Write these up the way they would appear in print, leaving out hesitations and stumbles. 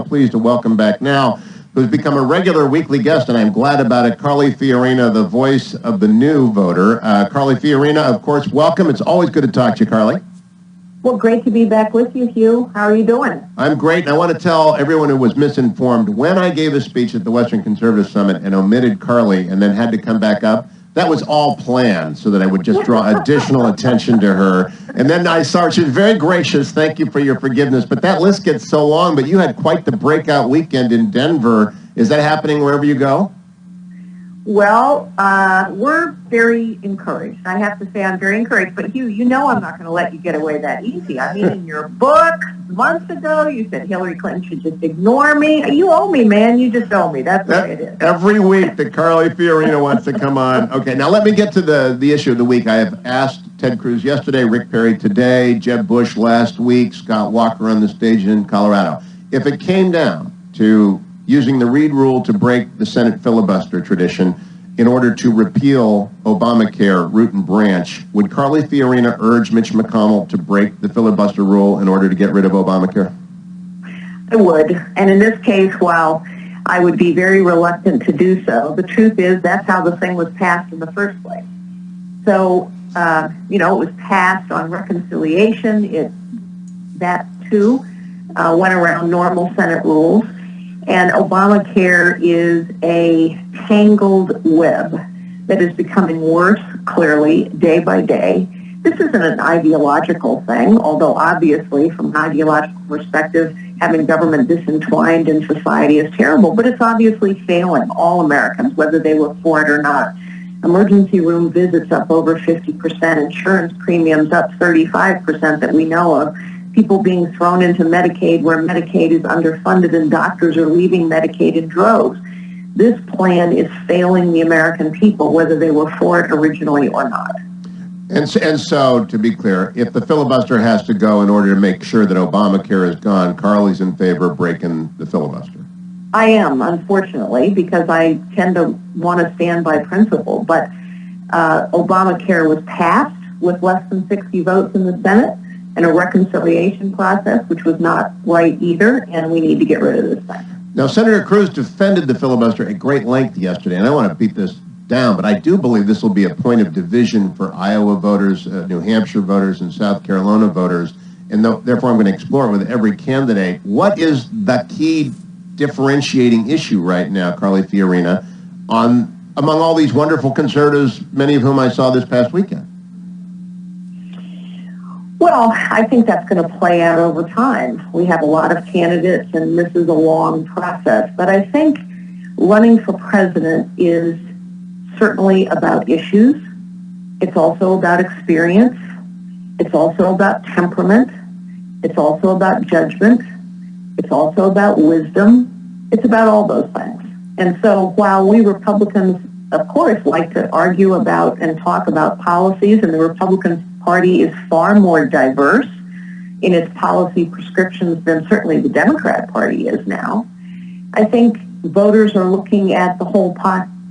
pleased to welcome back now, who's become a regular weekly guest, and I'm glad about it, Carly Fiorina, the voice of the new voter. Carly Fiorina, of course, welcome. It's always good to talk to you, Carly. Well, great to be back with you, Hugh. How are you doing? I'm great, and I want to tell everyone who was misinformed, when I gave a speech at the Western Conservative Summit and omitted Carly and then had to come back up, that was all planned so that I would just draw additional attention to her. And then I saw her. She was very gracious. Thank you for your forgiveness. But that list gets so long, but you had quite the breakout weekend in Denver. Is that happening wherever you go? Well, we're very encouraged. I have to say I'm very encouraged. But Hugh, you know I'm not going to let you get away that easy. I mean, in your book months ago, you said Hillary Clinton should just ignore me. You owe me, man. You just owe me. That's the way it is. Every week that Carly Fiorina wants to come on. Okay, now let me get to the issue of the week. I have asked Ted Cruz yesterday, Rick Perry today, Jeb Bush last week, Scott Walker on the stage in Colorado. If it came down to using the Reid rule to break the Senate filibuster tradition in order to repeal Obamacare root and branch, would Carly Fiorina urge Mitch McConnell to break the filibuster rule in order to get rid of Obamacare? I would. And in this case, while I would be very reluctant to do so, the truth is that's how the thing was passed in the first place. So, it was passed on reconciliation. That too went around normal Senate rules. And Obamacare is a tangled web that is becoming worse, clearly, day by day. This isn't an ideological thing, although obviously, from an ideological perspective, having government disentwined in society is terrible, but it's obviously failing all Americans, whether they were for it or not. Emergency room visits up over 50%, insurance premiums up 35% that we know of. People being thrown into Medicaid where Medicaid is underfunded and doctors are leaving Medicaid in droves. This plan is failing the American people, whether they were for it originally or not. And so, to be clear, if the filibuster has to go in order to make sure that Obamacare is gone, Carly's in favor of breaking the filibuster. I am, unfortunately, because I tend to want to stand by principle. But Obamacare was passed with less than 60 votes in the Senate, and a reconciliation process, which was not right either, and we need to get rid of this thing. Now, Senator Cruz defended the filibuster at great length yesterday, and I want to beat this down, but I do believe this will be a point of division for Iowa voters, New Hampshire voters, and South Carolina voters, and therefore I'm going to explore it with every candidate. What is the key differentiating issue right now, Carly Fiorina, among all these wonderful conservatives, many of whom I saw this past weekend? Well, I think that's going to play out over time. We have a lot of candidates, and this is a long process. But I think running for president is certainly about issues. It's also about experience. It's also about temperament. It's also about judgment. It's also about wisdom. It's about all those things. And so while we Republicans, of course, like to argue about and talk about policies, and the Republican Party is far more diverse in its policy prescriptions than certainly the Democrat Party is now, I think voters are looking at the whole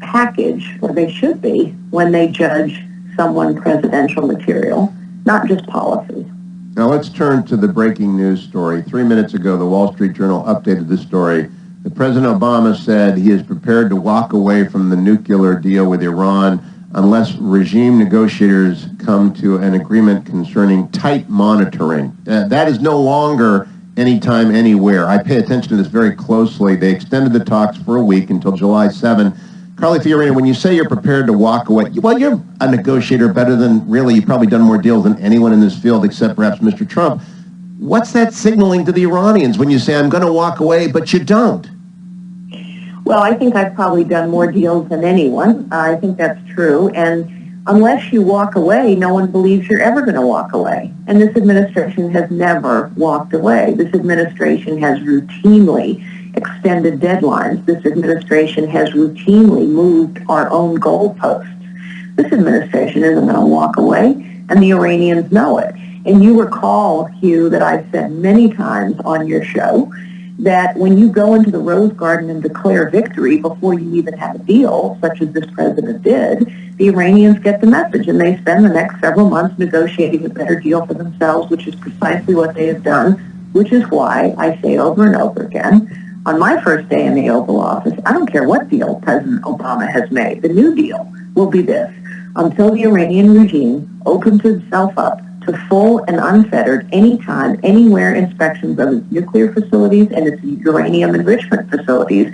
package, or they should be, when they judge someone presidential material, not just policy. Now let's turn to the breaking news story. 3 minutes ago, the Wall Street Journal updated the story that President Obama said he is prepared to walk away from the nuclear deal with Iran unless regime negotiators come to an agreement concerning tight monitoring. That is no longer anytime, anywhere. I pay attention to this very closely. They extended the talks for a week until July 7. Carly Fiorina, when you say you're prepared to walk away, well, you're a negotiator better than, really, you've probably done more deals than anyone in this field except perhaps Mr. Trump. What's that signaling to the Iranians when you say, I'm going to walk away, but you don't? Well, I think I've probably done more deals than anyone. I think that's true. And unless you walk away, no one believes you're ever going to walk away. And this administration has never walked away. This administration has routinely extended deadlines. This administration has routinely moved our own goalposts. This administration isn't going to walk away, and the Iranians know it. And you recall, Hugh, that I've said many times on your show that when you go into the Rose Garden and declare victory before you even have a deal, such as this president did, the Iranians get the message, and they spend the next several months negotiating a better deal for themselves, which is precisely what they have done, which is why I say over and over again, on my first day in the Oval Office, I don't care what deal President Obama has made. The new deal will be this. Until the Iranian regime opens itself up to full and unfettered, anytime, anywhere inspections of its nuclear facilities and its uranium enrichment facilities,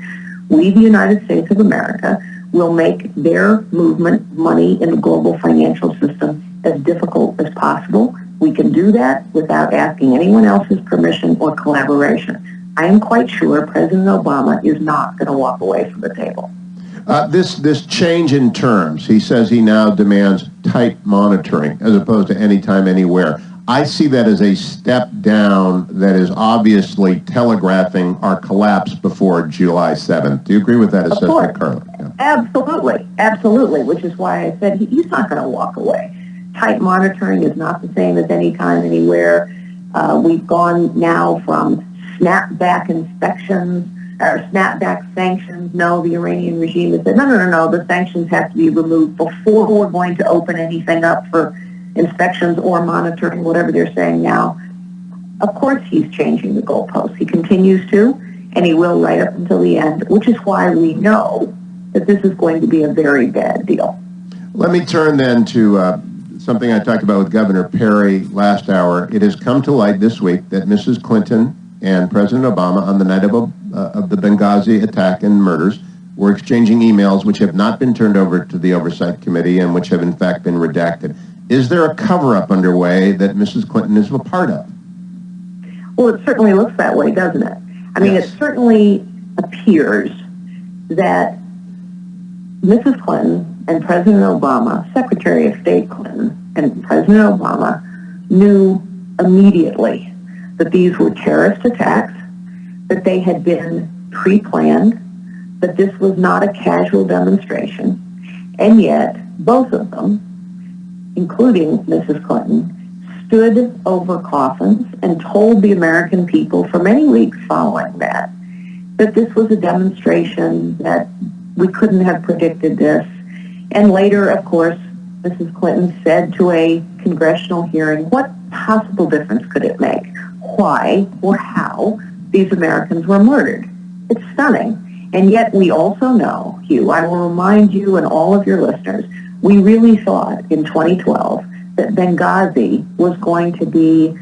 we, the United States of America, will make their movement, money in the global financial system, as difficult as possible. We can do that without asking anyone else's permission or collaboration. I am quite sure President Obama is not going to walk away from the table. This change in terms, he says he now demands tight monitoring as opposed to anytime, anywhere. I see that as a step down that is obviously telegraphing our collapse before July 7th. Do you agree with that assessment, Carla? Yeah. Absolutely, absolutely, which is why I said he's not going to walk away. Tight monitoring is not the same as anytime, anywhere. We've gone now from snapback inspections or snapback sanctions. No, the Iranian regime has said, no, the sanctions have to be removed before we're going to open anything up for inspections or monitoring, whatever they're saying now. Of course he's changing the goalposts. He continues to, and he will right up until the end, which is why we know that this is going to be a very bad deal. Let me turn then to something I talked about with Governor Perry last hour. It has come to light this week that Mrs. Clinton and President Obama, on the night of the Benghazi attack and murders, were exchanging emails which have not been turned over to the Oversight Committee and which have in fact been redacted. Is there a cover-up underway that Mrs. Clinton is a part of? Well, it certainly looks that way, doesn't it? I mean, Yes. It certainly appears that Mrs. Clinton and President Obama, Secretary of State Clinton and President Obama, knew immediately that these were terrorist attacks, that they had been pre-planned, that this was not a casual demonstration, and yet both of them, including Mrs. Clinton, stood over coffins and told the American people for many weeks following that this was a demonstration, that we couldn't have predicted this. And later, of course, Mrs. Clinton said to a congressional hearing, what possible difference could it make? Why or how these Americans were murdered? It's stunning. And yet we also know, Hugh, I will remind you and all of your listeners, we really thought in 2012 that Benghazi was going to be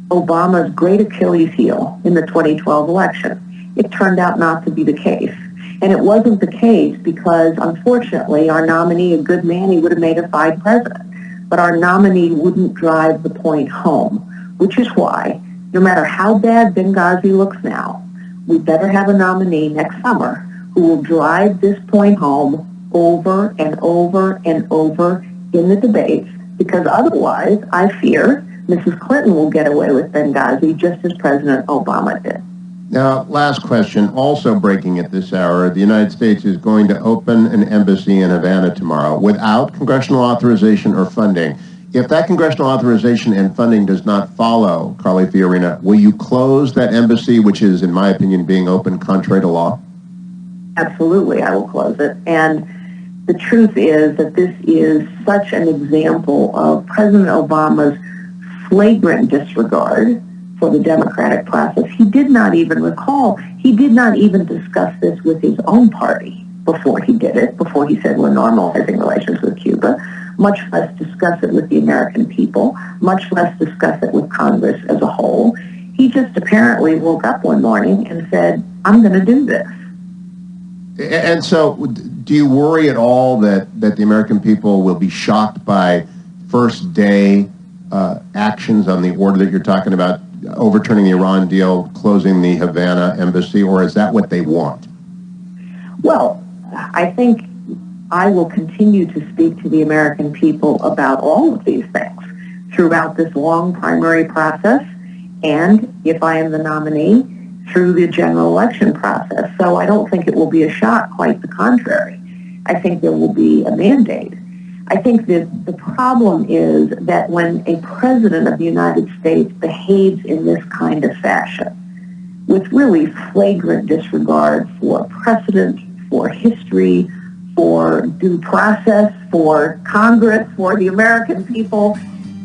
Obama's great Achilles heel in the 2012 election. It turned out not to be the case. And it wasn't the case because, unfortunately, our nominee, a good man, he would have made a fine president. But our nominee wouldn't drive the point home, which is why, no matter how bad Benghazi looks now, we better have a nominee next summer who will drive this point home over and over and over in the debates, because otherwise, I fear, Mrs. Clinton will get away with Benghazi just as President Obama did. Now, last question, also breaking at this hour, the United States is going to open an embassy in Havana tomorrow without congressional authorization or funding. If that congressional authorization and funding does not follow, Carly Fiorina, will you close that embassy, which is, in my opinion, being open contrary to law? Absolutely, I will close it. And the truth is that this is such an example of President Obama's flagrant disregard for the democratic process. He did not even recall, he did not even discuss this with his own party before he did it, before he said we're normalizing relations with Cuba, much less discuss it with the American people, much less discuss it with Congress as a whole. He just apparently woke up one morning and said, I'm going to do this. And so, do you worry at all that the American people will be shocked by first day actions on the order that you're talking about, overturning the Iran deal, closing the Havana embassy, or is that what they want? Well, I think I will continue to speak to the American people about all of these things throughout this long primary process, and if I am the nominee, through the general election process. So I don't think it will be a shock, quite the contrary. I think there will be a mandate. I think that the problem is that when a president of the United States behaves in this kind of fashion, with really flagrant disregard for precedent, for history, for due process, for Congress, for the American people,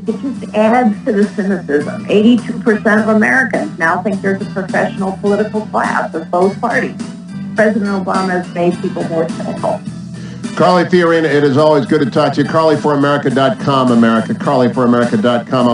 It just adds to the cynicism. 82% of Americans now think there's a professional political class of both parties. President Obama has made people more cynical. Carly Fiorina, it is always good to talk to you. CarlyForAmerica.com, America. CarlyForAmerica.com.